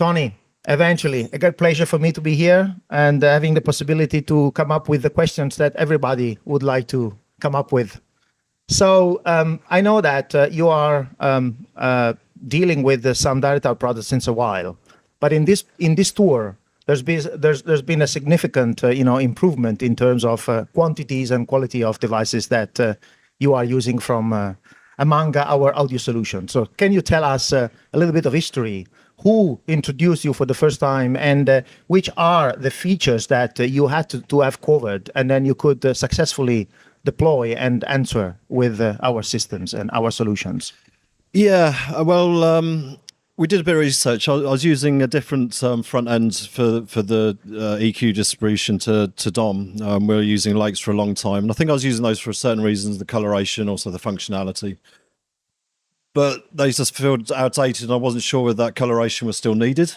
Tony, eventually, a great pleasure for me to be here and having the possibility to come up with the questions that everybody would like to come up with. So I know that you are dealing with some direct out products since a while, but in this tour, there's been a significant improvement in terms of quantities and quality of devices that you are using from among our audio solutions. So can you tell us a little bit of history? Who introduced you for the first time, and which are the features that you had to have covered, and then you could successfully deploy and answer with our systems and our solutions? Yeah, well, we did a bit of research. I was using a different front end for the EQ distribution to Dom. We were using Lakes for a long time, and I think I was using those for certain reasons: the coloration, also the functionality. But they just felt outdated, and I wasn't sure whether that coloration was still needed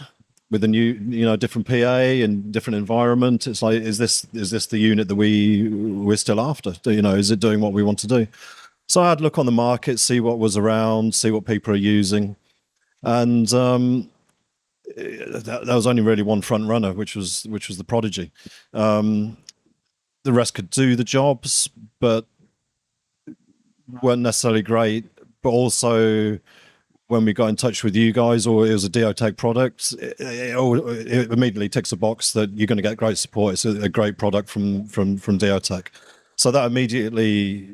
with a new, different PA and different environment. It's like, is this the unit that we're still after? Is it doing what we want to do? So I had a look on the market, see what was around, see what people are using. And there was only really one front runner, which was the Prodigy. The rest could do the jobs, but weren't necessarily great. But also, when we got in touch with you guys, or it was a Deotech product, it immediately ticks a box that you're going to get great support. It's a great product from Deotech. So that immediately,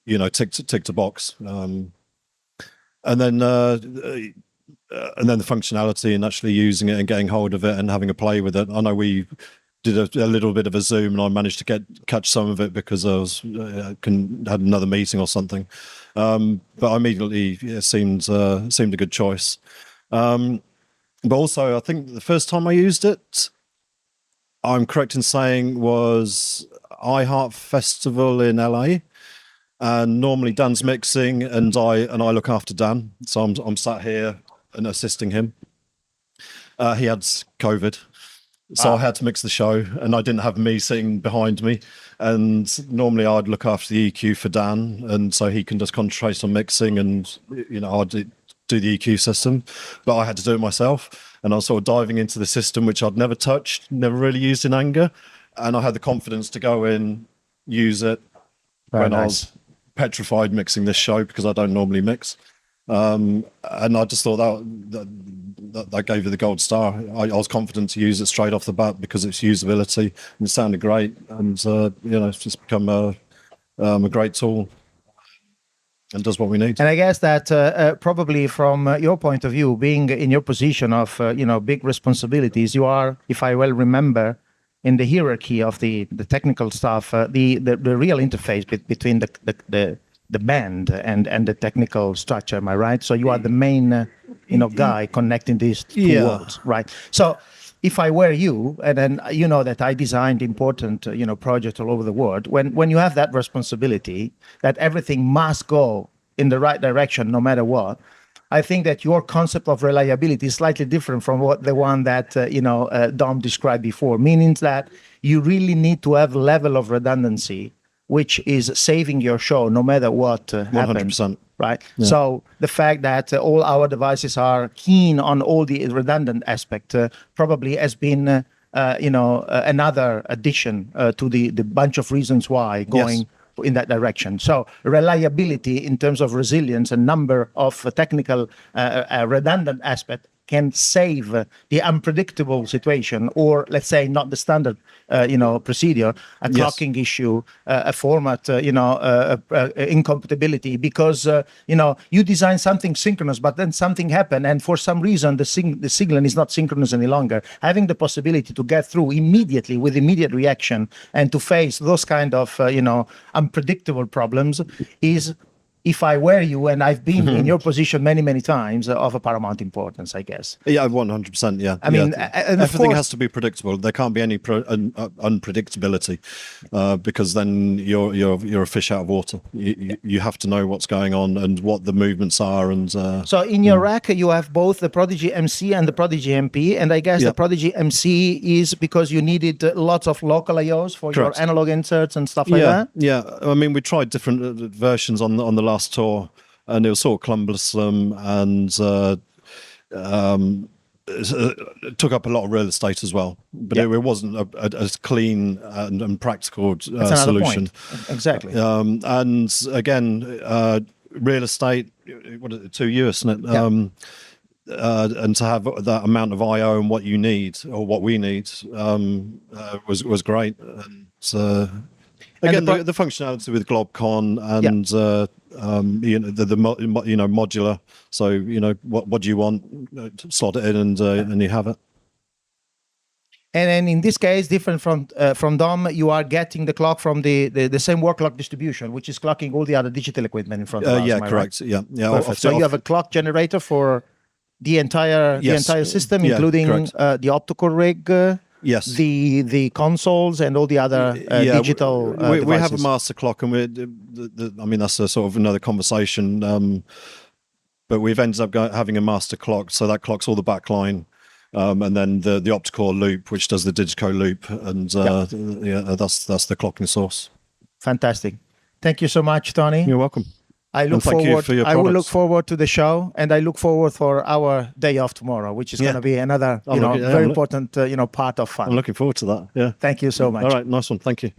ticked a box. And then the functionality and actually using it and getting hold of it and having a play with it. I know we did a little bit of a Zoom, and I managed to catch some of it because I had another meeting or something. But immediately it seemed a good choice. But also, I think the first time I used it, I'm correct in saying, was iHeart Festival in LA. And normally Dan's mixing, and I look after Dan, so I'm sat here and assisting him. He had COVID, so I had to mix the show, and I didn't have me sitting behind me. And normally I'd look after the EQ for Dan, and so he can just concentrate on mixing, and I'd do the EQ system. But I had to do it myself, and I was sort of diving into the system which I'd never touched, never really used in anger, and I had the confidence to go in, use it. Very nice. I was petrified mixing this show because I don't normally mix. And I just thought that gave you the gold star. I was confident to use it straight off the bat because its usability, and it sounded great, and it's just become a great tool and does what we need. And I guess that probably from your point of view, being in your position of big responsibilities, you are, if I well remember, in the hierarchy of the technical stuff, the real interface between the band and the technical structure. Am I right? So you are the main guy connecting these two worlds, right? So if I were you, and then that I designed important projects all over the world, when you have that responsibility that everything must go in the right direction no matter what, I think that your concept of reliability is slightly different from the one that Dom described before, meaning that you really need to have a level of redundancy which is saving your show no matter what happens. 100%. Right. Yeah. So the fact that all our devices are keen on all the redundant aspect probably has been another addition to the bunch of reasons why going in that direction. So reliability in terms of resilience and number of technical redundant aspect can save the unpredictable situation, or let's say not the standard procedure, a clocking issue, a format incompatibility, because you design something synchronous, but then something happened, and for some reason the signal is not synchronous any longer. Having the possibility to get through immediately with immediate reaction and to face those kind of unpredictable problems is, if I were you, and I've been in your position many, many times, of a paramount importance, I guess. Yeah, 100%. Yeah. I mean, everything has to be predictable. There can't be any unpredictability, because then you're a fish out of water. You have to know what's going on and what the movements are. And so in your rack, you have both the Prodigy MC and the Prodigy MP, and I guess the Prodigy MC is because you needed lots of local IOs for your analog inserts and stuff like that. Yeah, I mean, we tried different versions on the last tour, and it was sort of cumbersome, and it took up a lot of real estate as well, but Yeah. it wasn't as clean and practical That's another solution. point. Exactly. And again, real estate, what is it, 2 years, isn't it? Yeah. And to have that amount of IO and what you need or what we need was great. And again, the functionality with GlobCon and modular. So what do you want? Slot it in and you have it. And then in this case, different from DOM, you are getting the clock from the same work clock distribution, which is clocking all the other digital equipment in front of us. Yeah, am I correct. right? Yeah. Perfect. So you have a clock generator for the entire system, Yeah, including correct. the optical rig, Yes. the consoles, and all the other digital we devices. have a master clock, and I mean that's a sort of another conversation. But we've ended up having a master clock, so that clocks all the backline, and then the optical loop, which does the Digico loop, and that's the clocking source. Fantastic. Thank you so much, Tony. You're welcome. I look thank you forward. for your I will look products. forward to the show, and I look forward for our day off tomorrow, which is going to be another, very important, part of fun. I'm looking forward to that. Yeah. Thank you so much. All right. Nice one. Thank you.